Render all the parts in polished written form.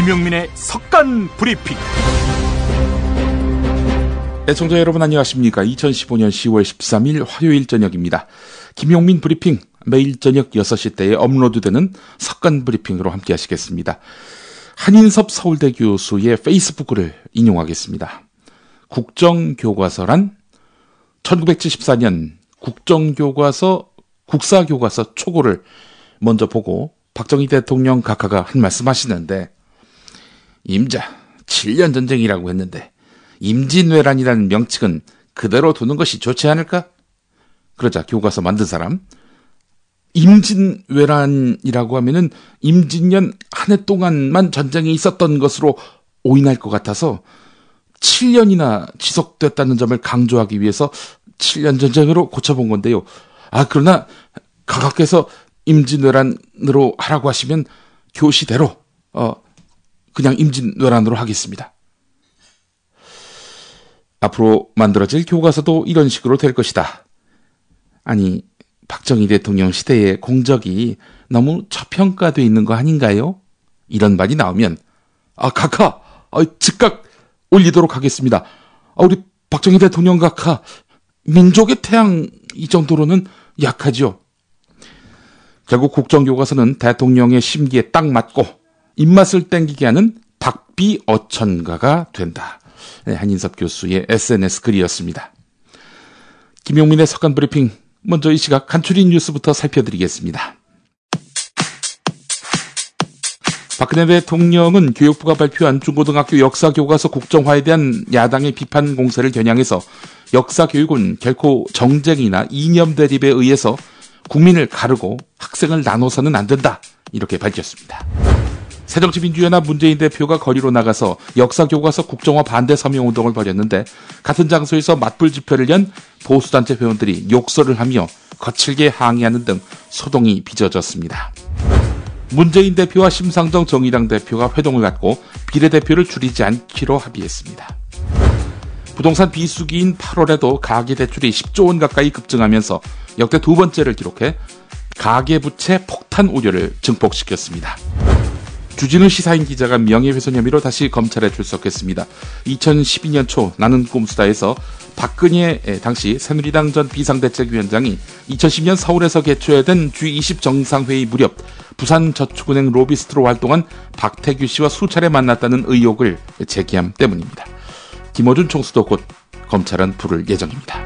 김용민의 석간 브리핑. 애청자 여러분 안녕하십니까. 2015년 10월 13일 화요일 저녁입니다. 김용민 브리핑 매일 저녁 6시 때에 업로드되는 석간 브리핑으로 함께 하시겠습니다. 한인섭 서울대 교수의 페이스북을 인용하겠습니다. 국정교과서란 1974년 국사교과서 초고를 먼저 보고 박정희 대통령 각하가 한 말씀 하시는데, 임자 7년 전쟁이라고 했는데 임진왜란이라는 명칭은 그대로 두는 것이 좋지 않을까? 그러자 교과서 만든 사람, 임진왜란이라고 하면은 임진년 한 해 동안만 전쟁이 있었던 것으로 오인할 것 같아서 7년이나 지속됐다는 점을 강조하기 위해서 7년 전쟁으로 고쳐본 건데요. 그러나 각하께서 임진왜란으로 하라고 하시면 교시대로 그냥 임진왜란으로 하겠습니다. 앞으로 만들어질 교과서도 이런 식으로 될 것이다. 아니, 박정희 대통령 시대의 공적이 너무 저평가되어 있는 거 아닌가요? 이런 말이 나오면 각하 즉각 올리도록 하겠습니다. 우리 박정희 대통령 각하 민족의 태양 이 정도로는 약하죠. 결국 국정교과서는 대통령의 심기에 딱 맞고 입맛을 땡기게 하는 박비어천가가 된다. 한인섭 교수의 SNS 글이었습니다. 김용민의 석간 브리핑, 먼저 이 시각 간추린 뉴스부터 살펴드리겠습니다. 박근혜 대통령은 교육부가 발표한 중고등학교 역사교과서 국정화에 대한 야당의 비판 공세를 겨냥해서 역사교육은 결코 정쟁이나 이념 대립에 의해서 국민을 가르고 학생을 나눠서는 안 된다, 이렇게 밝혔습니다. 새정치민주연합 문재인 대표가 거리로 나가서 역사교과서 국정화 반대 서명운동을 벌였는데, 같은 장소에서 맞불 집회를 연 보수단체 회원들이 욕설을 하며 거칠게 항의하는 등 소동이 빚어졌습니다. 문재인 대표와 심상정 정의당 대표가 회동을 갖고 비례대표를 줄이지 않기로 합의했습니다. 부동산 비수기인 8월에도 가계대출이 10조 원 가까이 급증하면서 역대 두 번째를 기록해 가계부채 폭탄 우려를 증폭시켰습니다. 주진우 시사인 기자가 명예훼손 혐의로 다시 검찰에 출석했습니다. 2012년 초 나는 꼼수다에서 박근혜 당시 새누리당 전 비상대책위원장이 2010년 서울에서 개최된 G20 정상회의 무렵 부산저축은행 로비스트로 활동한 박태규 씨와 수차례 만났다는 의혹을 제기함 때문입니다. 김어준 총수도 곧 검찰은 부를 예정입니다.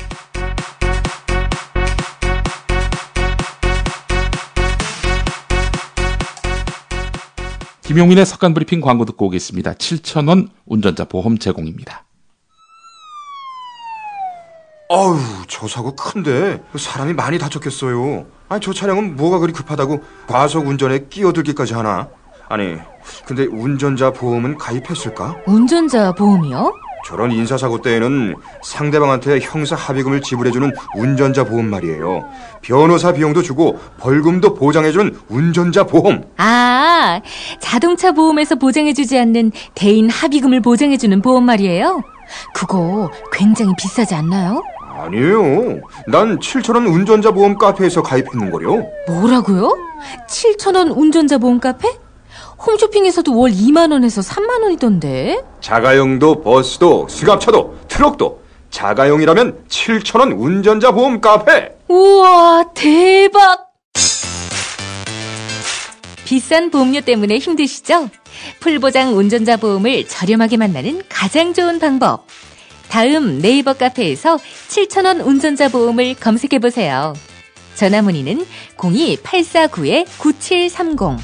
김용민의 석간 브리핑 광고 듣고 오겠습니다. 7,000원 운전자 보험 제공입니다. 저 사고 큰데 사람이 많이 다쳤겠어요. 저 차량은 뭐가 그리 급하다고 과속 운전에 끼어들기까지 하나? 아니, 근데 운전자 보험은 가입했을까? 운전자 보험이요? 저런 인사사고 때에는 상대방한테 형사 합의금을 지불해주는 운전자 보험 말이에요. 변호사 비용도 주고 벌금도 보장해주는 운전자 보험. 자동차 보험에서 보장해주지 않는 대인 합의금을 보장해주는 보험 말이에요? 그거 굉장히 비싸지 않나요? 아니에요. 난 7,000원 운전자 보험 카페에서 가입했는걸요. 뭐라고요? 7,000원 운전자 보험 카페? 홈쇼핑에서도 월 2만원에서 3만원이던데. 자가용도 버스도 승합차도 트럭도 자가용이라면 7,000원 운전자 보험 카페. 우와, 대박. 비싼 보험료 때문에 힘드시죠? 풀보장 운전자 보험을 저렴하게 만나는 가장 좋은 방법. 다음 네이버 카페에서 7,000원 운전자 보험을 검색해보세요. 전화문의는 02-849-9730.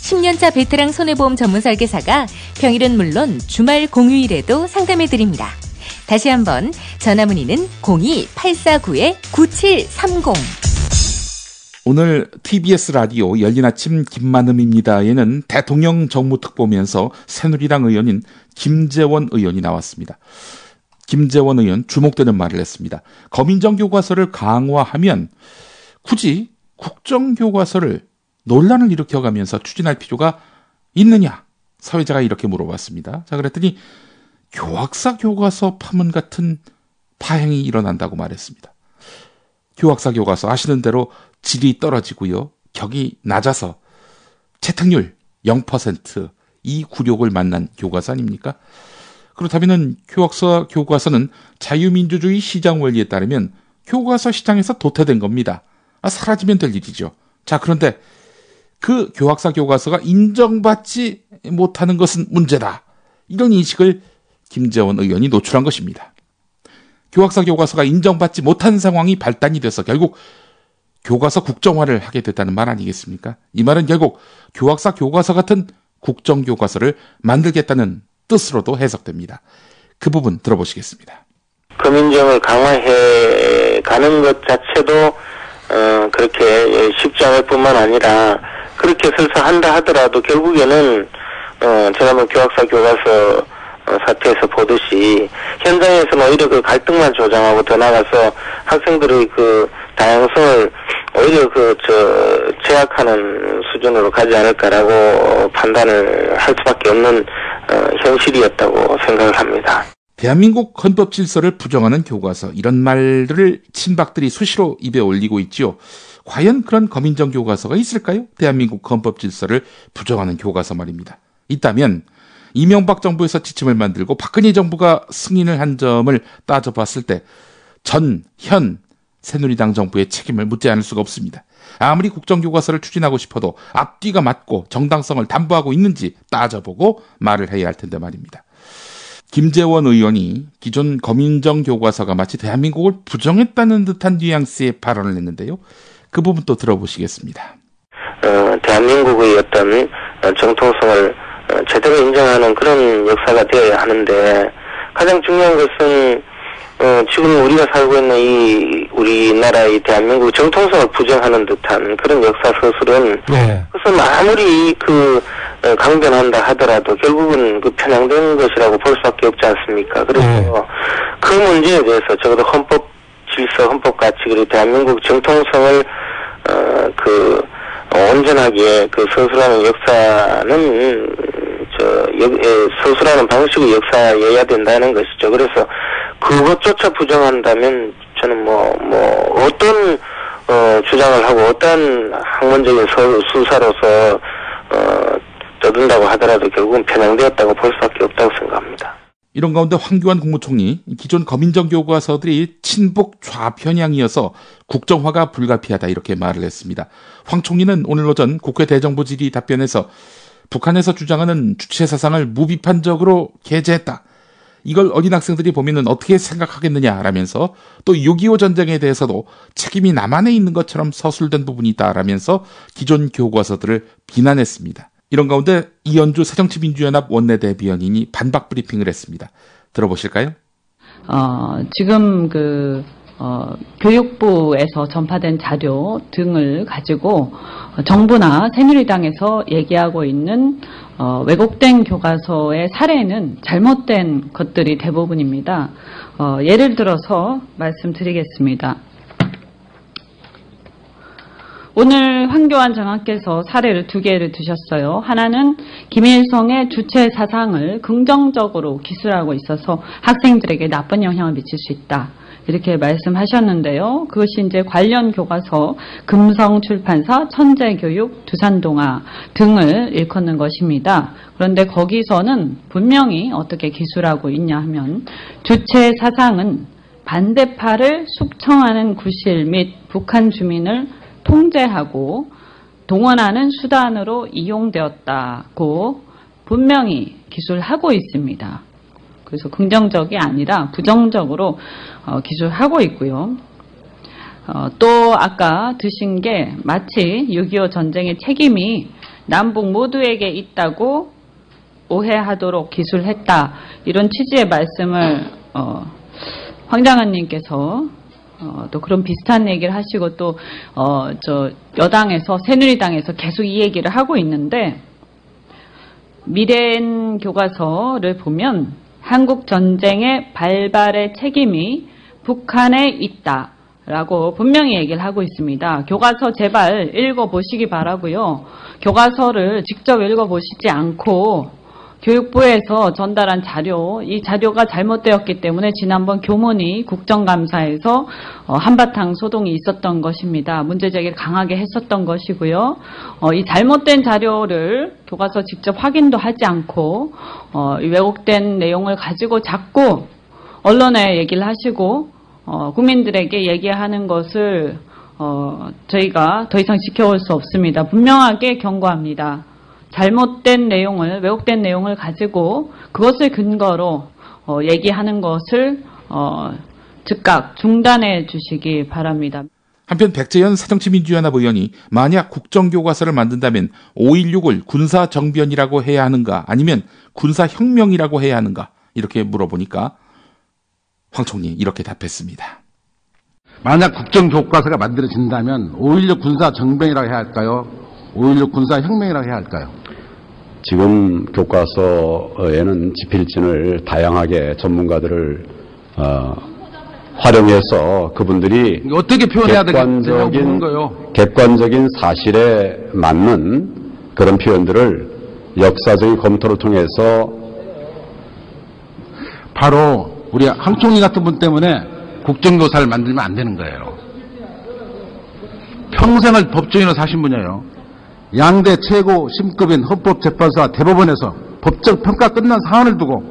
10년차 베테랑 손해보험 전문 설계사가 평일은 물론 주말 공휴일에도 상담해드립니다. 다시 한번 전화문의는 02-849-9730. 오늘 TBS 라디오 열린 아침 김만음입니다에는 대통령 정무특보면서 새누리당 의원인 김재원 의원이 나왔습니다. 김재원 의원 주목되는 말을 했습니다. 검인정 교과서를 강화하면 굳이 국정교과서를 논란을 일으켜가면서 추진할 필요가 있느냐? 사회자가 이렇게 물어봤습니다. 자, 그랬더니 교학사 교과서 파문 같은 파행이 일어난다고 말했습니다. 교학사 교과서 아시는 대로 질이 떨어지고요. 격이 낮아서 채택률 0%, 이 굴욕을 만난 교과서 아닙니까? 그렇다면 교과서는 자유민주주의 시장 원리에 따르면 교과서 시장에서 도태된 겁니다. 사라지면 될 일이죠. 자, 그런데 그 교학사 교과서가 인정받지 못하는 것은 문제다. 이런 인식을 김재원 의원이 노출한 것입니다. 교학사 교과서가 인정받지 못한 상황이 발단이 돼서 결국 교과서 국정화를 하게 됐다는 말 아니겠습니까? 이 말은 결국 교학사 교과서 같은 국정교과서를 만들겠다는 뜻으로도 해석됩니다. 그 부분 들어보시겠습니다. 검인정을 강화해 가는 것 자체도 그렇게 쉽지 않을 뿐만 아니라 그렇게 설사 한다 하더라도 결국에는 지난번 교학사 교과서 사태에서 보듯이 현장에서는 오히려 그 갈등만 조장하고 더 나아가서 학생들의 그 다양성을 오히려 제약하는 수준으로 가지 않을까라고 판단을 할 수밖에 없는 현실이었다고 생각을 합니다. 대한민국 헌법 질서를 부정하는 교과서, 이런 말들을 친박들이 수시로 입에 올리고 있지요. 과연 그런 검인정 교과서가 있을까요? 대한민국 헌법 질서를 부정하는 교과서 말입니다. 있다면 이명박 정부에서 지침을 만들고 박근혜 정부가 승인을 한 점을 따져봤을 때 전, 현 새누리당 정부의 책임을 묻지 않을 수가 없습니다. 아무리 국정교과서를 추진하고 싶어도 앞뒤가 맞고 정당성을 담보하고 있는지 따져보고 말을 해야 할 텐데 말입니다. 김재원 의원이 기존 검인정 교과서가 마치 대한민국을 부정했다는 듯한 뉘앙스의 발언을 했는데요. 그 부분 또 들어보시겠습니다. 대한민국의 어떤 정통성을 제대로 인정하는 그런 역사가 되어야 하는데 가장 중요한 것은 지금 우리가 살고 있는 이 우리나라의 대한민국 정통성을 부정하는 듯한 그런 역사 서술은 그것은 아무리 강변한다 하더라도 결국은 편향된 것이라고 볼 수밖에 없지 않습니까? 그래서 그 문제에 대해서 적어도 헌법 질서, 헌법 가치 그리고 대한민국 정통성을 온전하게 서술하는 역사는 서술하는 방식의 역사여야 된다는 것이죠. 그래서 그것조차 부정한다면 저는 어떤 주장을 하고 어떤 학문적인 수사로서 떠든다고 하더라도 결국은 편향되었다고 볼 수밖에 없다고 생각합니다. 이런 가운데 황교안 국무총리, 기존 검인정 교과서들이 친북 좌편향이어서 국정화가 불가피하다 이렇게 말을 했습니다. 황 총리는 오늘 오전 국회 대정부 질의 답변에서 북한에서 주장하는 주체 사상을 무비판적으로 게재했다. 이걸 어린 학생들이 보면은 어떻게 생각하겠느냐라면서 또 6.25 전쟁에 대해서도 책임이 남한에 있는 것처럼 서술된 부분이 있다라면서 기존 교과서들을 비난했습니다. 이런 가운데 이현주 새정치민주연합 원내대변인이 반박 브리핑을 했습니다. 들어보실까요? 지금 교육부에서 전파된 자료 등을 가지고 정부나 새누리당에서 얘기하고 있는 왜곡된 교과서의 사례는 잘못된 것들이 대부분입니다. 예를 들어서 말씀드리겠습니다. 오늘 황교안 장관께서 사례를 2개를 드셨어요. 하나는 김일성의 주체 사상을 긍정적으로 기술하고 있어서 학생들에게 나쁜 영향을 미칠 수 있다. 이렇게 말씀하셨는데요. 그것이 이제 관련 교과서 금성출판사, 천재교육, 두산동아 등을 일컫는 것입니다. 그런데 거기서는 분명히 어떻게 기술하고 있냐 하면 주체 사상은 반대파를 숙청하는 구실 및 북한 주민을 통제하고 동원하는 수단으로 이용되었다고 분명히 기술하고 있습니다. 그래서 긍정적이 아니라 부정적으로 기술하고 있고요. 또 아까 드신 게 마치 6.25 전쟁의 책임이 남북 모두에게 있다고 오해하도록 기술했다. 이런 취지의 말씀을 황 장관님께서 또 그런 비슷한 얘기를 하시고 또 여당에서 새누리당에서 계속 이 얘기를 하고 있는데 미래엔 교과서를 보면 한국 전쟁의 발발의 책임이 북한에 있다라고 분명히 얘기를 하고 있습니다. 교과서 제발 읽어보시기 바라고요. 교과서를 직접 읽어보시지 않고 교육부에서 전달한 자료, 이 자료가 잘못되었기 때문에 지난번 교문위 국정감사에서 한바탕 소동이 있었던 것입니다. 문제제기를 강하게 했었던 것이고요. 이 잘못된 자료를 교과서 직접 확인도 하지 않고 이 왜곡된 내용을 가지고 자꾸 언론에 얘기를 하시고 국민들에게 얘기하는 것을 저희가 더 이상 지켜올 수 없습니다. 분명하게 경고합니다. 잘못된 내용을, 왜곡된 내용을 가지고 그것을 근거로 얘기하는 것을 즉각 중단해 주시기 바랍니다. 한편 백재현 새정치민주연합 의원이 만약 국정교과서를 만든다면 5.16을 군사정변이라고 해야 하는가 아니면 군사혁명이라고 해야 하는가 이렇게 물어보니까 황 총리 이렇게 답했습니다. 만약 국정교과서가 만들어진다면 5.16 군사정변이라고 해야 할까요? 5.16 군사혁명이라고 해야 할까요? 지금 교과서에는 지필진을 다양하게 전문가들을 활용해서 그분들이 어떻게 표현해야 되냐고 묻는 거예요. 객관적인 사실에 맞는 그런 표현들을 역사적인 검토를 통해서 바로 우리 황 총리 같은 분 때문에 국정교사를 만들면 안 되는 거예요. 평생을 법조인으로 사신 분이에요. 양대 최고 심급인 헌법재판소와 대법원에서 법적 평가 끝난 사안을 두고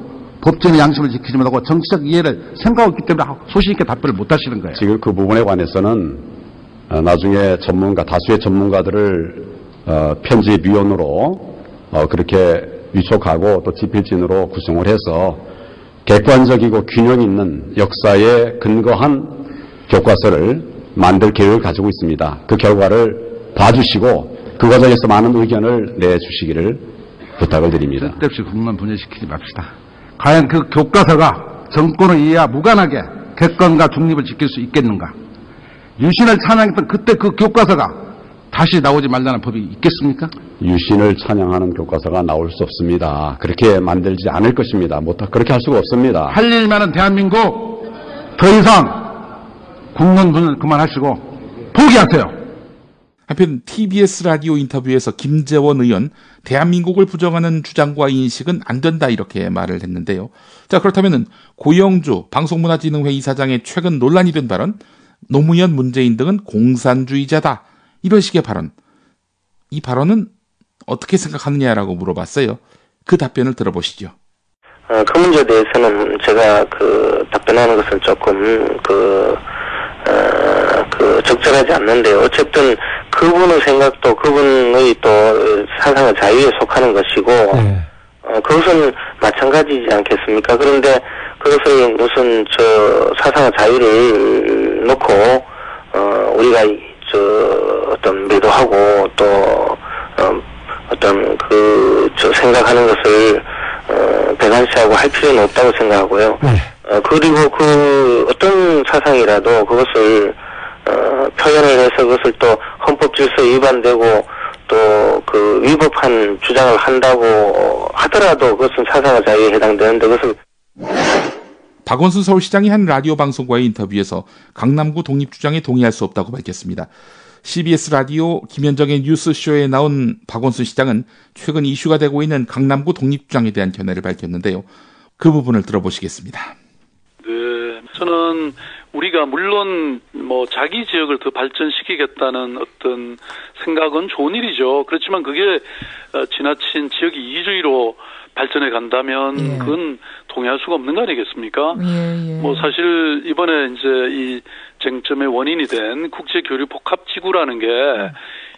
법정의 양심을 지키지 못하고 정치적 이해를 생각하고 있기 때문에 소신 있게 답변을 못 하시는 거예요. 지금 그 부분에 관해서는 나중에 다수의 전문가들을 편집위원으로 그렇게 위촉하고 또 지필진으로 구성을 해서 객관적이고 균형 있는 역사에 근거한 교과서를 만들 계획을 가지고 있습니다. 그 결과를 봐주시고 그 과정에서 많은 의견을 내주시기를 부탁을 드립니다. 쓸데없이 국민만 분열시키지 맙시다. 과연 그 교과서가 정권의 이해와 무관하게 객관과 중립을 지킬 수 있겠는가? 유신을 찬양했던 그때 그 교과서가 다시 나오지 말라는 법이 있겠습니까? 유신을 찬양하는 교과서가 나올 수 없습니다. 그렇게 만들지 않을 것입니다. 그렇게 할 수가 없습니다. 할 일만은 대한민국 더 이상 국론 분열 그만하시고 포기하세요. 한편 TBS 라디오 인터뷰에서 김재원 의원 대한민국을 부정하는 주장과 인식은 안 된다 이렇게 말을 했는데요. 자 그렇다면 고영주 방송문화진흥회 이사장의 최근 논란이 된 발언 노무현 문재인 등은 공산주의자다 이런 식의 발언 이 발언은 어떻게 생각하느냐라고 물어봤어요. 그 답변을 들어보시죠. 그 문제에 대해서는 제가 답변하는 것은 조금 적절하지 않는데요. 어쨌든 그분의 생각도 그분의 또 사상의 자유에 속하는 것이고, 그것은 마찬가지지 않겠습니까? 그런데 그것을 무슨 사상의 자유를 놓고, 우리가 어떤 매도하고 또, 생각하는 것을, 배관시하고 할 필요는 없다고 생각하고요. 그리고 어떤 사상이라도 그것을, 표현을 해서 그것을 또 헌법 질서에 위반되고 또 위법한 주장을 한다고 하더라도 그것은 사상의 자유에 해당되는데 그것은 박원순 서울시장이 한 라디오 방송과의 인터뷰에서 강남구 독립 주장에 동의할 수 없다고 밝혔습니다. CBS 라디오 김현정의 뉴스쇼에 나온 박원순 시장은 최근 이슈가 되고 있는 강남구 독립 주장에 대한 견해를 밝혔는데요. 그 부분을 들어보시겠습니다. 네, 저는 우리가 물론 자기 지역을 더 발전시키겠다는 어떤 생각은 좋은 일이죠. 그렇지만 그게 지나친 지역 이기주의로 발전해 간다면 그건 동의할 수가 없는 거 아니겠습니까? 사실 이번에 이제 이 쟁점의 원인이 된 국제교류 복합지구라는 게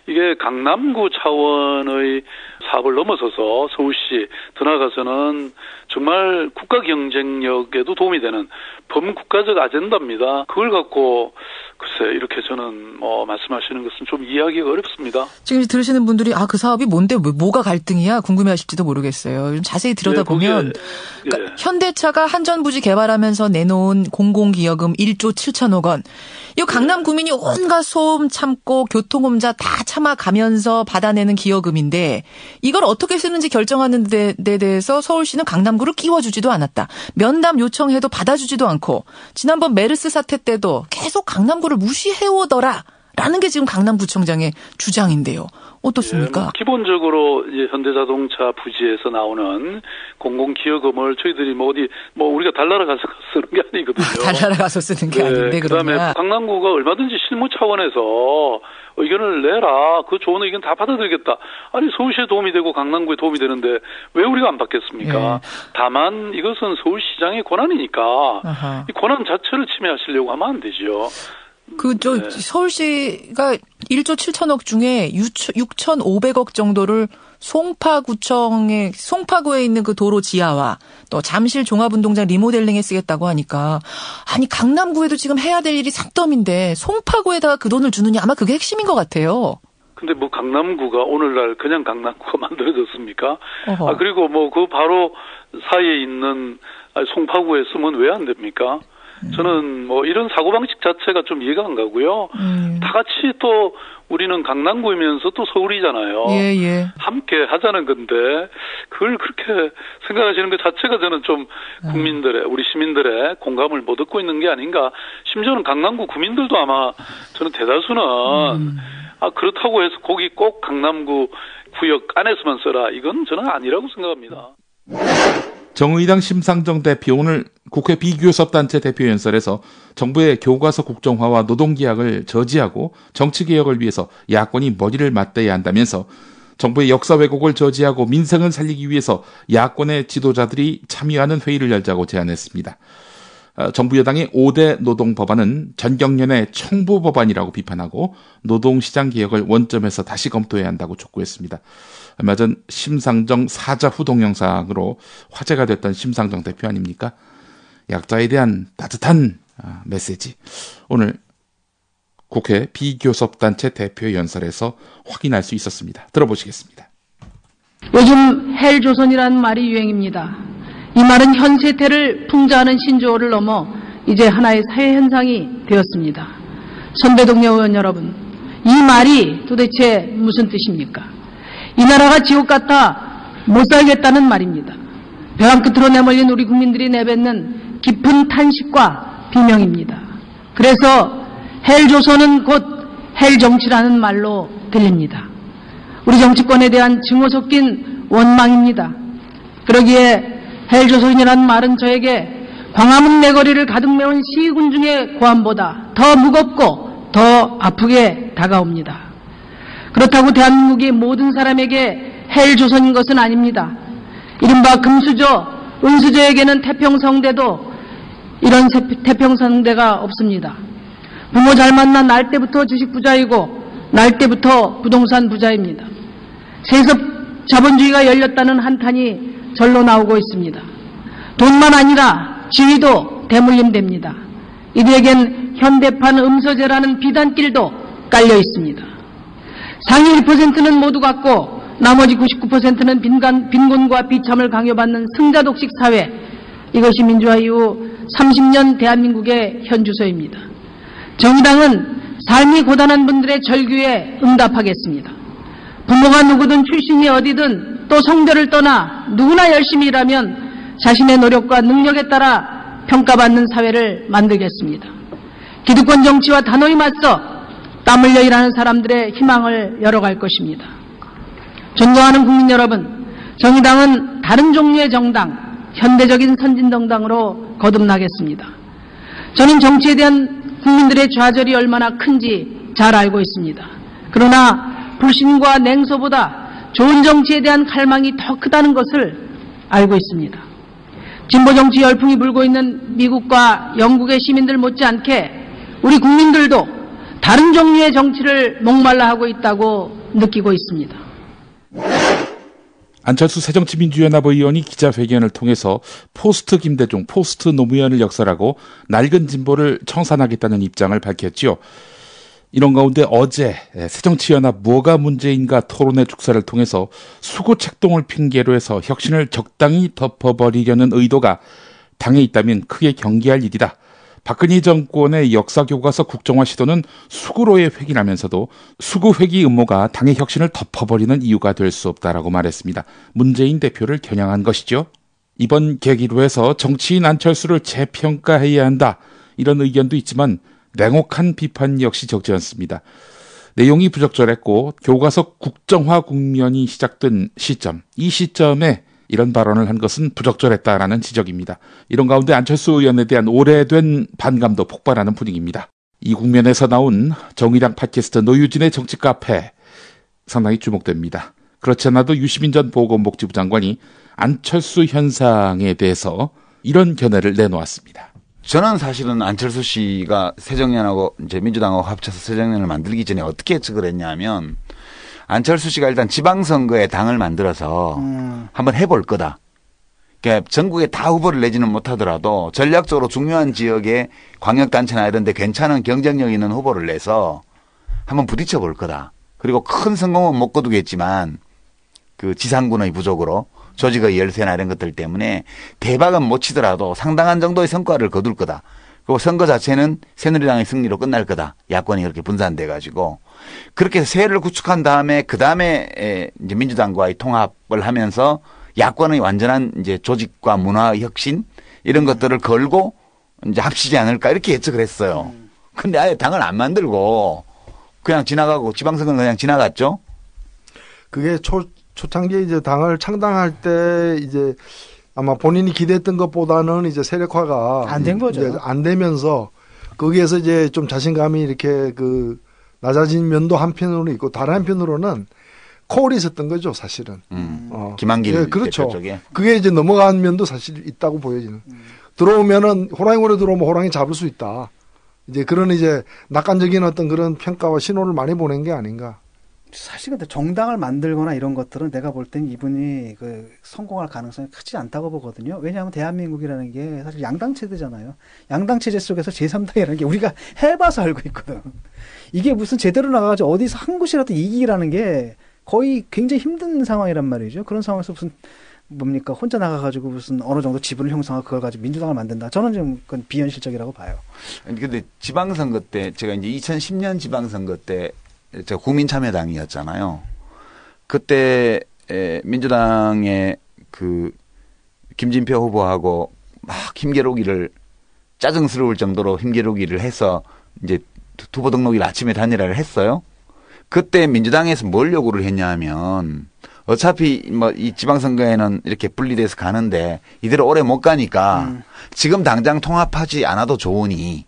이게 강남구 차원의 사업을 넘어서서 서울시 더 나아가서는 정말 국가 경쟁력에도 도움이 되는 범국가적 아젠다입니다. 그걸 갖고 글쎄 이렇게 저는 말씀하시는 것은 좀 이해하기가 어렵습니다. 지금 들으시는 분들이 그 사업이 뭔데 뭐가 갈등이야 궁금해하실지도 모르겠어요. 좀 자세히 들여다보면 그러니까 현대차가 한전부지 개발하면서 내놓은 공공기여금 1조 7천억 원. 이 강남 구민이 온갖 소음 참고 교통홈자 다 참아가면서 받아내는 기여금인데 이걸 어떻게 쓰는지 결정하는 데 대해서 서울시는 강남구를 끼워주지도 않았다. 면담 요청해도 받아주지도 않고 지난번 메르스 사태 때도 계속 강남구를 무시해오더라. 된다라는 게 지금 강남구청장의 주장인데요. 어떻습니까? 기본적으로 이제 현대자동차 부지에서 나오는 공공기여금을 저희들이 우리가 달나라 가서 쓰는 게 아니거든요. 달나라 가서 쓰는 게 아닌데 그다음에 그러면 강남구가 얼마든지 실무 차원에서 의견을 내라. 그 좋은 의견 다 받아들이겠다. 아니 서울시에 도움이 되고 강남구에 도움이 되는데 왜 우리가 안 받겠습니까? 다만 이것은 서울시장의 권한이니까 이 권한 자체를 침해하시려고 하면 안 되죠. 서울시가 1조 7천억 중에 6,500억 정도를 송파구에 있는 그 도로 지하와 또 잠실 종합운동장 리모델링에 쓰겠다고 하니까 아니 강남구에도 지금 해야 될 일이 삭덤인데 송파구에다가 그 돈을 주느냐 아마 그게 핵심인 것 같아요. 근데 강남구가 오늘날 그냥 강남구가 만들어졌습니까? 그리고 그 바로 사이에 있는 송파구에 쓰면 왜 안 됩니까? 저는 이런 사고방식 자체가 좀 이해가 안 가고요. 다 같이 또 우리는 강남구이면서 또 서울이잖아요. 예. 함께 하자는 건데 그걸 그렇게 생각하시는 것 자체가 저는 좀 우리 시민들의 공감을 못 얻고 있는 게 아닌가. 심지어는 강남구 구민들도 아마 저는 대다수는 그렇다고 해서 거기 꼭 강남구 구역 안에서만 써라. 이건 저는 아니라고 생각합니다. 정의당 심상정 대표 오늘 국회 비교섭단체 대표 연설에서 정부의 교과서 국정화와 노동계약을 저지하고 정치개혁을 위해서 야권이 머리를 맞대야 한다면서 정부의 역사 왜곡을 저지하고 민생을 살리기 위해서 야권의 지도자들이 참여하는 회의를 열자고 제안했습니다. 정부 여당의 5대 노동법안은 전경련의 청부법안이라고 비판하고 노동시장 개혁을 원점에서 다시 검토해야 한다고 촉구했습니다. 얼마 전 심상정 사자후 동영상으로 화제가 됐던 심상정 대표 아닙니까? 약자에 대한 따뜻한 메시지. 오늘 국회 비교섭단체 대표 연설에서 확인할 수 있었습니다. 들어보시겠습니다. 요즘 헬조선이라는 말이 유행입니다. 이 말은 현 세태를 풍자하는 신조어를 넘어 이제 하나의 사회 현상이 되었습니다. 선배 동료 의원 여러분, 이 말이 도대체 무슨 뜻입니까? 이 나라가 지옥 같아 못 살겠다는 말입니다. 벼랑 끝으로 내몰린 우리 국민들이 내뱉는 깊은 탄식과 비명입니다. 그래서 헬조선은 곧 헬정치라는 말로 들립니다. 우리 정치권에 대한 증오 섞인 원망입니다. 그러기에 헬조선이라는 말은 저에게 광화문 내거리를 가득 메운 시위군 중의 고함보다 더 무겁고 더 아프게 다가옵니다. 그렇다고 대한민국이 모든 사람에게 헬조선인 것은 아닙니다. 이른바 금수저, 은수저에게는 태평성대도 이런 태평성대가 없습니다. 부모 잘 만난 날 때부터 주식 부자이고 날 때부터 부동산 부자입니다. 세습 자본주의가 열렸다는 한탄이 절로 나오고 있습니다. 돈만 아니라 지위도 대물림됩니다. 이들에겐 현대판 음서제라는 비단길도 깔려 있습니다. 상위 1%는 모두 갖고 나머지 99%는 빈곤과 비참을 강요받는 승자독식 사회, 이것이 민주화 이후 30년 대한민국의 현주소입니다. 정의당은 삶이 고단한 분들의 절규에 응답하겠습니다. 부모가 누구든 출신이 어디든 또 성별을 떠나 누구나 열심히 일하면 자신의 노력과 능력에 따라 평가받는 사회를 만들겠습니다. 기득권 정치와 단호히 맞서 땀 흘려 일하는 사람들의 희망을 열어갈 것입니다. 존경하는 국민 여러분, 정의당은 다른 종류의 정당, 현대적인 선진정당으로 거듭나겠습니다. 저는 정치에 대한 국민들의 좌절이 얼마나 큰지 잘 알고 있습니다. 그러나 불신과 냉소보다 좋은 정치에 대한 갈망이 더 크다는 것을 알고 있습니다. 진보정치 열풍이 불고 있는 미국과 영국의 시민들 못지않게 우리 국민들도 다른 종류의 정치를 목말라 하고 있다고 느끼고 있습니다. 안철수 새정치민주연합 의원이 기자회견을 통해서 포스트 김대중, 포스트 노무현을 역설하고 낡은 진보를 청산하겠다는 입장을 밝혔지요. 이런 가운데 어제 새정치연합 뭐가 문제인가 토론회 축사를 통해서 수구책동을 핑계로 해서 혁신을 적당히 덮어버리려는 의도가 당에 있다면 크게 경계할 일이다. 박근혜 정권의 역사교과서 국정화 시도는 수구로의 획일하면서도 수구획의 음모가 당의 혁신을 덮어버리는 이유가 될 수 없다라고 말했습니다. 문재인 대표를 겨냥한 것이죠. 이번 계기로 해서 정치인 안철수를 재평가해야 한다. 이런 의견도 있지만 냉혹한 비판 역시 적지 않습니다. 내용이 부적절했고 교과서 국정화 국면이 시작된 시점, 이 시점에 이런 발언을 한 것은 부적절했다라는 지적입니다. 이런 가운데 안철수 의원에 대한 오래된 반감도 폭발하는 분위기입니다. 이 국면에서 나온 정의당 팟캐스트 노유진의 정치 카페 상당히 주목됩니다. 그렇지 않아도 유시민 전 보건복지부 장관이 안철수 현상에 대해서 이런 견해를 내놓았습니다. 저는 사실은 안철수 씨가 새정년하고 이제 민주당하고 합쳐서 새정년을 만들기 전에 어떻게 예측을 했냐면 안철수 씨가 일단 지방선거에 당을 만들어서 한번 해볼 거다. 그러니까 전국에 다 후보를 내지는 못하더라도 전략적으로 중요한 지역에 광역단체나 이런 데 괜찮은 경쟁력 있는 후보를 내서 한번 부딪혀 볼 거다. 그리고 큰 성공은 못 거두겠지만 그 지상군의 부족으로 조직의 열세나 이런 것들 때문에 대박은 못 치더라도 상당한 정도의 성과를 거둘 거다. 그리고 선거 자체는 새누리당의 승리로 끝날 거다. 야권이 그렇게 분산돼 가지고 그렇게 해서 세를 구축한 다음에 그 다음에 이제 민주당과의 통합을 하면서 야권의 완전한 이제 조직과 문화 혁신 이런 것들을 걸고 이제 합치지 않을까 이렇게 예측을 했어요. 근데 아예 당을 안 만들고 그냥 지나가고 지방선거는 그냥 지나갔죠. 그게 초창기에 이제 당을 창당할 때 이제 아마 본인이 기대했던 것보다는 이제 세력화가 안 된 거죠. 안 되면서 거기에서 이제 좀 자신감이 이렇게 그 낮아진 면도 한편으로 있고 다른 한편으로는 콜이 있었던 거죠, 사실은. 김한길 예, 그렇죠. 대표 쪽에. 그게 이제 넘어간 면도 사실 있다고 보여지는. 들어오면은 호랑이군에 들어오면 호랑이 잡을 수 있다. 이제 그런 이제 낙관적인 어떤 그런 평가와 신호를 많이 보낸 게 아닌가. 사실 근데 정당을 만들거나 이런 것들은 내가 볼 땐 이분이 그 성공할 가능성이 크지 않다고 보거든요. 왜냐하면 대한민국이라는 게 사실 양당 체제잖아요. 양당 체제 속에서 제3당이라는 게 우리가 해봐서 알고 있거든. 이게 무슨 제대로 나가가지고 어디서 한 곳이라도 이기라는 게 거의 굉장히 힘든 상황이란 말이죠. 그런 상황에서 무슨 뭡니까 혼자 나가가지고 무슨 어느 정도 지분을 형성하고 그걸 가지고 민주당을 만든다. 저는 좀 그건 비현실적이라고 봐요. 근데 지방선거 때 제가 이제 2010년 지방선거 때 제가 국민참여당이었잖아요. 그때 민주당의 그 김진표 후보하고 막 힘겨루기를 짜증스러울 정도로 힘겨루기를 해서 이제 후보 등록일 아침에 단일화를 했어요. 그때 민주당에서 뭘 요구를 했냐면 어차피 뭐 이 지방선거에는 이렇게 분리돼서 가는데 이대로 오래 못 가니까 지금 당장 통합하지 않아도 좋으니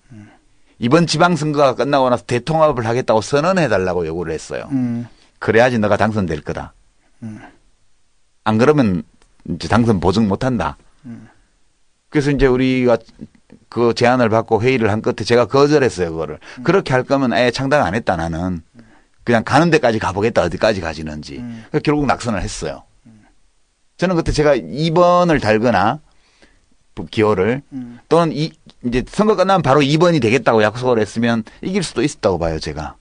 이번 지방선거가 끝나고 나서 대통합을 하겠다고 선언해달라고 요구를 했어요. 그래야지 너가 당선될 거다. 안 그러면 이제 당선 보증 못한다. 그래서 이제 우리가 그 제안을 받고 회의를 한 끝에 제가 거절했어요. 그거를. 그렇게 할 거면 아예 창당 안 했다 나는. 그냥 가는 데까지 가보겠다. 어디까지 가지는지. 결국 낙선을 했어요. 저는 그때 제가 2번을 달거나 기호를 또는 이제 선거 끝나면 바로 2번이 되겠다고 약속을 했으면 이길 수도 있었다고 봐요, 제가.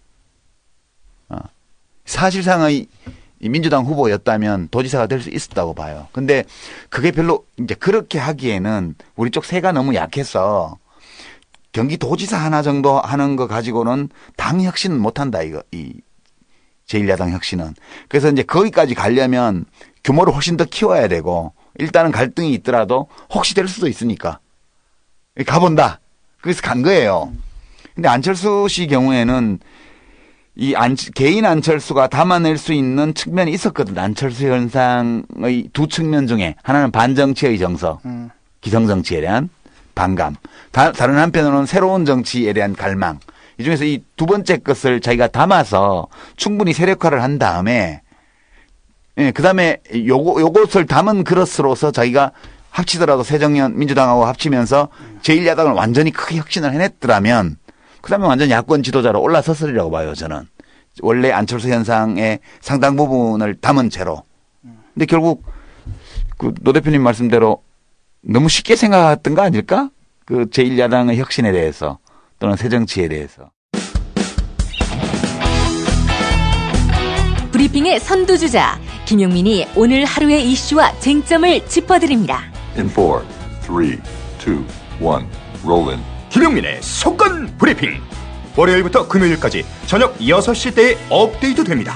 사실상의 민주당 후보였다면 도지사가 될 수 있었다고 봐요. 근데 그게 별로 이제 그렇게 하기에는 우리 쪽 세가 너무 약해서 경기도지사 하나 정도 하는 거 가지고는 당 혁신은 못 한다, 이 제1야당 혁신은. 그래서 이제 거기까지 가려면 규모를 훨씬 더 키워야 되고 일단은 갈등이 있더라도 혹시 될 수도 있으니까 가본다. 그래서 간 거예요. 근데 안철수 씨 경우에는 개인 안철수가 담아낼 수 있는 측면이 있었거든. 안철수 현상의 두 측면 중에 하나는 반정치의 정서, 기성정치에 대한 반감. 다른 한편으로는 새로운 정치에 대한 갈망. 이 중에서 이 두 번째 것을 자기가 담아서 충분히 세력화를 한 다음에 그 다음에 요것을 담은 그릇으로서 자기가 합치더라도 새정년 민주당하고 합치면서 제1야당을 완전히 크게 혁신을 해냈더라면 그 다음에 완전 야권 지도자로 올라섰으리라고 봐요, 저는. 원래 안철수 현상의 상당 부분을 담은 채로. 근데 결국 그 노 대표님 말씀대로 너무 쉽게 생각했던 거 아닐까? 그 제1야당의 혁신에 대해서 또는 새정치에 대해서. 브리핑의 선두주자 김용민이 오늘 하루의 이슈와 쟁점을 짚어드립니다. In 4, 3, 2, 1, roll in. 김용민의 속건 브리핑. 월요일부터 금요일까지 저녁 6시대에 업데이트됩니다.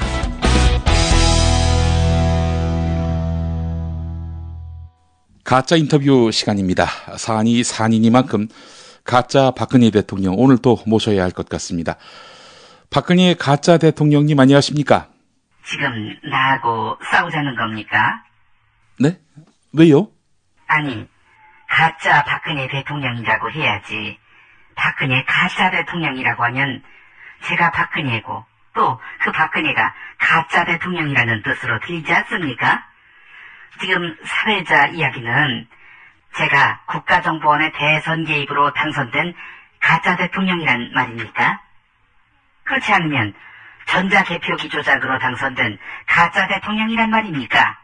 가짜 인터뷰 시간입니다. 사안이 산이니만큼 가짜 박근혜 대통령 오늘 또 모셔야 할 것 같습니다. 박근혜 가짜 대통령님 안녕하십니까? 지금 나하고 싸우자는 겁니까? 네? 왜요? 아니, 가짜 박근혜 대통령이라고 해야지. 박근혜 가짜 대통령이라고 하면 제가 박근혜고 또 그 박근혜가 가짜 대통령이라는 뜻으로 들리지 않습니까? 지금 사회자 이야기는 제가 국가정보원의 대선 개입으로 당선된 가짜 대통령이란 말입니까? 그렇지 않으면 전자개표기 조작으로 당선된 가짜 대통령이란 말입니까?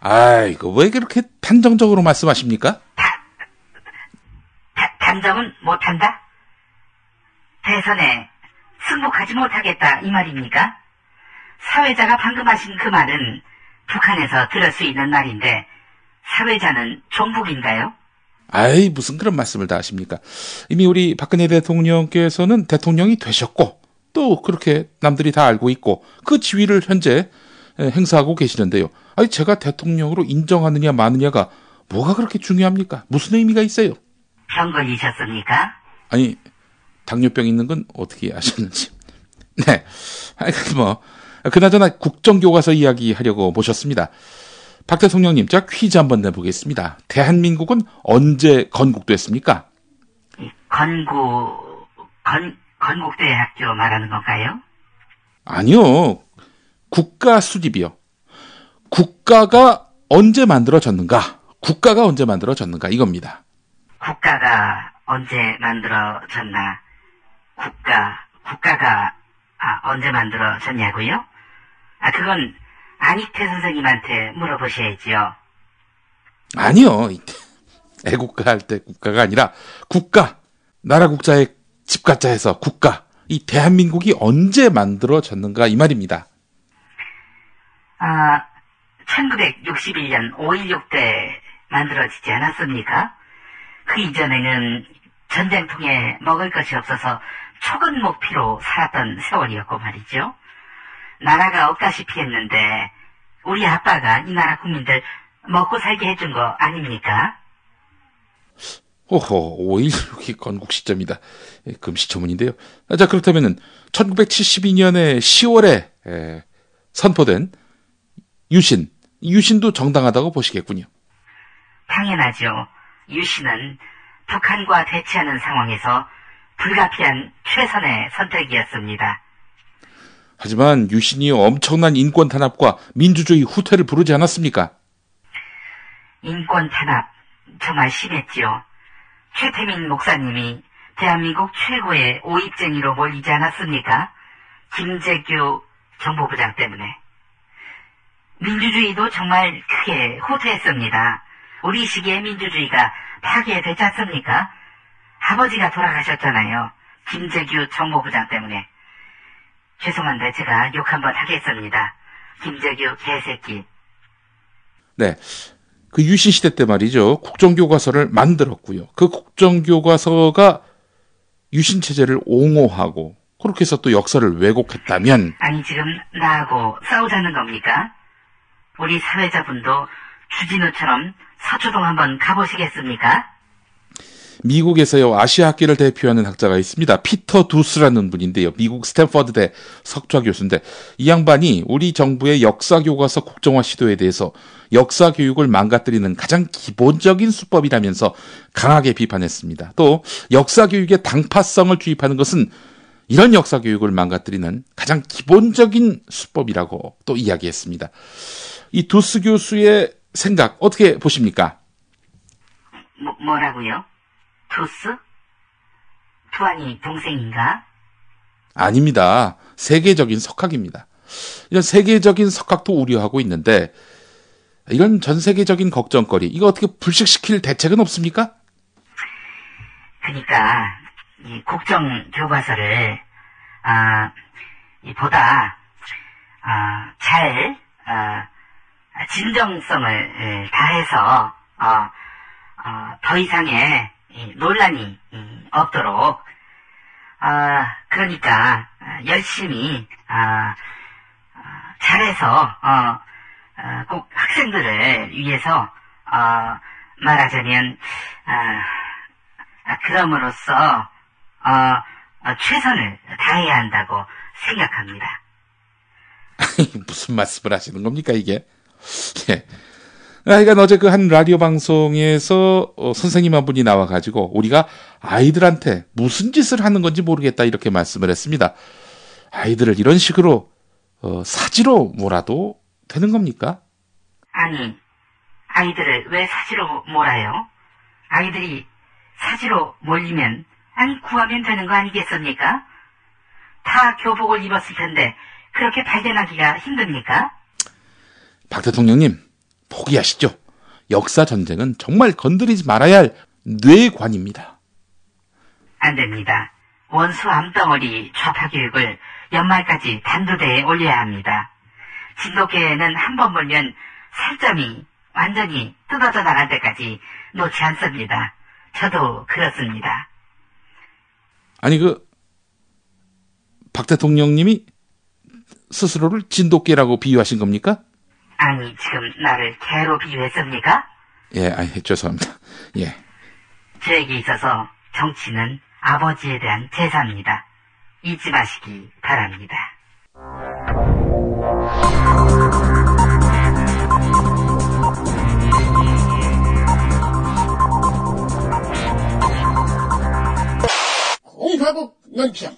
아이고, 왜 그렇게 단정적으로 말씀하십니까? 단정은 못한다? 대선에 승복하지 못하겠다 이 말입니까? 사회자가 방금 하신 그 말은 북한에서 들을 수 있는 말인데 사회자는 종북인가요? 아이, 무슨 그런 말씀을 다 하십니까? 이미 우리 박근혜 대통령께서는 대통령이 되셨고 또 그렇게 남들이 다 알고 있고 그 지위를 현재 행사하고 계시는데요. 아니, 제가 대통령으로 인정하느냐 마느냐가 뭐가 그렇게 중요합니까? 무슨 의미가 있어요? 병 걸리셨습니까? 아니, 당뇨병 있는 건 어떻게 아셨는지. 네. 그나저나 국정교과서 이야기하려고 모셨습니다. 박 대통령님, 제가 퀴즈 한번 내보겠습니다. 대한민국은 언제 건국됐습니까? 건국대학교 말하는 건가요? 아니요. 국가 수립이요. 국가가 언제 만들어졌는가? 국가가 언제 만들어졌는가? 이겁니다. 국가가 언제 만들어졌나? 국가가 언제 만들어졌냐고요? 그건 안익태 선생님한테 물어보셔야지요. 아니요. 애국가 할 때 국가가 아니라 국가, 나라 국자의 집가자에서 국가, 이 대한민국이 언제 만들어졌는가 이 말입니다. 1961년 5.16 때 만들어지지 않았습니까? 그 이전에는 전쟁통에 먹을 것이 없어서 초근목피로 살았던 세월이었고 말이죠. 나라가 없다시피 했는데 우리 아빠가 이 나라 국민들 먹고 살게 해준 거 아닙니까? 오호, 5.16이 건국 시점이다. 금시초문인데요. 자, 그렇다면은 1972년에 10월에 선포된 유신도 정당하다고 보시겠군요. 당연하죠. 유신은 북한과 대치하는 상황에서 불가피한 최선의 선택이었습니다. 하지만 유신이 엄청난 인권 탄압과 민주주의 후퇴를 부르지 않았습니까? 인권 탄압 정말 심했지요. 최태민 목사님이 대한민국 최고의 오입쟁이로 몰리지 않았습니까? 김재규 정보부장 때문에. 민주주의도 정말 크게 후퇴했습니다. 우리 시기의 민주주의가 파괴되지 않습니까? 아버지가 돌아가셨잖아요. 김재규 정보부장 때문에. 죄송한데 제가 욕 한번 하겠습니다. 김재규 개새끼. 네. 그 유신 시대 때 말이죠. 국정교과서를 만들었고요. 그 국정교과서가 유신 체제를 옹호하고 그렇게 해서 또 역사를 왜곡했다면, 아니 지금 나하고 싸우자는 겁니까? 우리 사회자분도 주진우처럼 서초동 한번 가보시겠습니까? 미국에서요, 아시아 학계를 대표하는 학자가 있습니다. 피터 두스라는 분인데요. 미국 스탠퍼드대 석좌 교수인데, 이 양반이 우리 정부의 역사교과서 국정화 시도에 대해서 역사교육을 망가뜨리는 가장 기본적인 수법이라면서 강하게 비판했습니다. 또 역사교육의 당파성을 주입하는 것은 이런 역사교육을 망가뜨리는 가장 기본적인 수법이라고 또 이야기했습니다. 이 두스 교수의 생각 어떻게 보십니까? 뭐라고요? 두스? 두한이 동생인가? 아닙니다. 세계적인 석학입니다. 이런 세계적인 석학도 우려하고 있는데, 이런 전 세계적인 걱정거리, 이거 어떻게 불식시킬 대책은 없습니까? 그러니까 이 국정교과서를 보다 잘 진정성을 다해서 더 이상의 논란이 없도록 그러니까 열심히 잘해서 꼭 학생들을 위해서 말하자면 그럼으로써 최선을 다해야 한다고 생각합니다. 무슨 말씀을 하시는 겁니까, 이게? 예. 그러니까 어제 그 한 라디오 방송에서 선생님 한 분이 나와가지고 우리가 아이들한테 무슨 짓을 하는 건지 모르겠다 이렇게 말씀을 했습니다. 아이들을 이런 식으로 사지로 몰아도 되는 겁니까? 아니, 아이들을 왜 사지로 몰아요? 아이들이 사지로 몰리면 구하면 되는 거 아니겠습니까? 다 교복을 입었을 텐데 그렇게 발견하기가 힘듭니까? 박 대통령님, 포기하시죠. 역사 전쟁은 정말 건드리지 말아야 할 뇌관입니다. 안 됩니다. 원수 암덩어리 좌파 교육을 연말까지 단두대에 올려야 합니다. 진돗개는 한 번 물면 살점이 완전히 뜯어져 나갈 때까지 놓지 않습니다. 저도 그렇습니다. 아니 박 대통령님이 스스로를 진돗개라고 비유하신 겁니까? 아니, 지금 나를 개로 비유했습니까? 예, 죄송합니다. 예. 저에게 있어서 정치는 아버지에 대한 제사입니다. 잊지 마시기 바랍니다. 공화국 논평.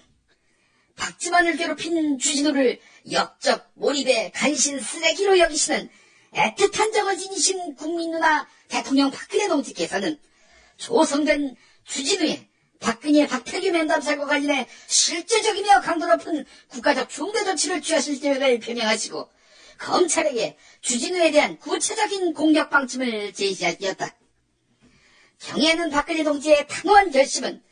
박지만을 괴롭힌 주진우를 역적 몰입의 간신 쓰레기로 여기시는 애틋한 정을 지니신 국민 누나 대통령 박근혜 동지께서는 조성된 주진우의 박근혜 박태규 면담 사건과 관련해 실질적이며 강도 높은 국가적 중대 조치를 취하실 계획을 표명하시고 검찰에게 주진우에 대한 구체적인 공격 방침을 제시하였다. 경애하는 박근혜 동지의 단호한 결심은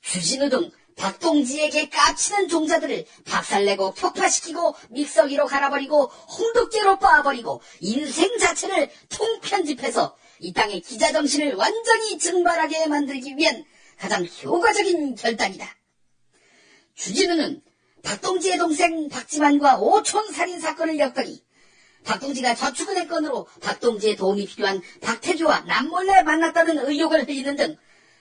주진우 등 박동지에게 깝치는 종자들을 박살내고 폭파시키고 믹서기로 갈아버리고 홍두깨로 빻아버리고 인생 자체를 통편집해서 이 땅의 기자정신을 완전히 증발하게 만들기 위한 가장 효과적인 결단이다. 주진우는 박동지의 동생 박지만과 오촌살인 사건을 엮더니 박동지가 저축은행 건으로 박동지의 도움이 필요한 박태규와 남몰래 만났다는 의혹을 흘리는 등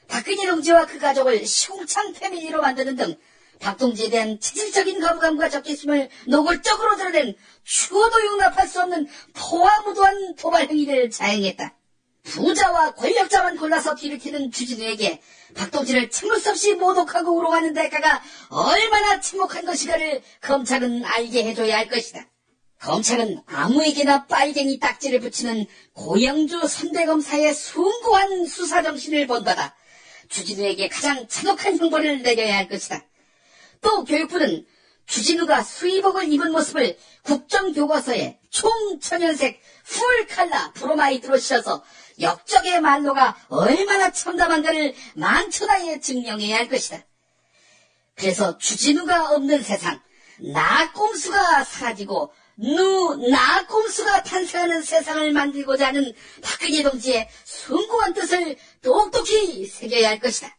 박근혜 동지와 그 가족을 시궁창 패밀리로 만드는 등 박동지에 대한 체질적인 거부감과 적개심을 노골적으로 드러낸 추호도 용납할 수 없는 포화무도한 도발 행위를 자행했다. 부자와 권력자만 골라서 뒤를 캐는 주진우에게 박동지를 참을 수 없이 모독하고 우롱하는 대가가 얼마나 침묵한 것인가를 검찰은 알게 해줘야 할 것이다. 검찰은 아무에게나 빨갱이 딱지를 붙이는 고영주 선대검사의 숭고한 수사정신을 본받아 주진우에게 가장 잔혹한 형벌을 내려야 할 것이다. 또 교육부는 주진우가 수의복을 입은 모습을 국정교과서에 총천연색 풀칼라 브로마이드로 실어서 역적의 말로가 얼마나 참담한가를 만천하에 증명해야 할 것이다. 그래서 주진우가 없는 세상, 나꼼수가 사라지고 나꼼수가 탄생하는 세상을 만들고자 하는 박근혜 동지의 숭고한 뜻을 똑똑히 새겨야 할 것이다.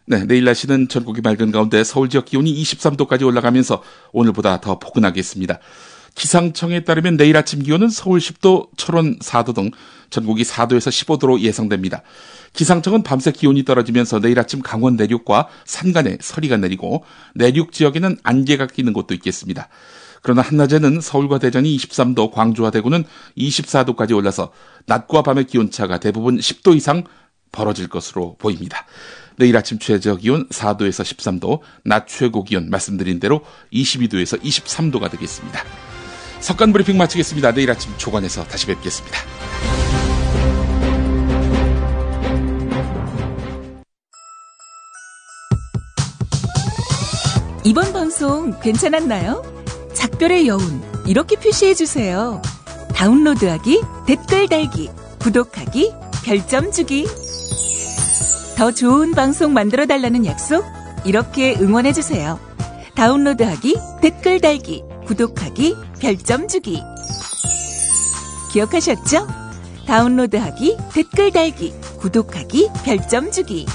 네, 내일 날씨는 전국이 맑은 가운데 서울 지역 기온이 23도까지 올라가면서 오늘보다 더 포근하겠습니다. 기상청에 따르면 내일 아침 기온은 서울 10도, 철원 4도 등 전국이 4도에서 15도로 예상됩니다. 기상청은 밤새 기온이 떨어지면서 내일 아침 강원 내륙과 산간에 서리가 내리고 내륙 지역에는 안개가 끼는 곳도 있겠습니다. 그러나 한낮에는 서울과 대전이 23도, 광주와 대구는 24도까지 올라서 낮과 밤의 기온차가 대부분 10도 이상 벌어질 것으로 보입니다. 내일 아침 최저 기온 4도에서 13도, 낮 최고 기온 말씀드린 대로 22도에서 23도가 되겠습니다. 석간 브리핑 마치겠습니다. 내일 아침 조관에서 다시 뵙겠습니다. 이번 방송 괜찮았나요? 작별의 여운 이렇게 표시해주세요. 다운로드하기, 댓글 달기, 구독하기, 별점 주기. 더 좋은 방송 만들어달라는 약속 이렇게 응원해주세요. 다운로드하기, 댓글 달기, 구독하기, 별점 주기. 기억하셨죠? 다운로드하기, 댓글 달기, 구독하기, 별점 주기.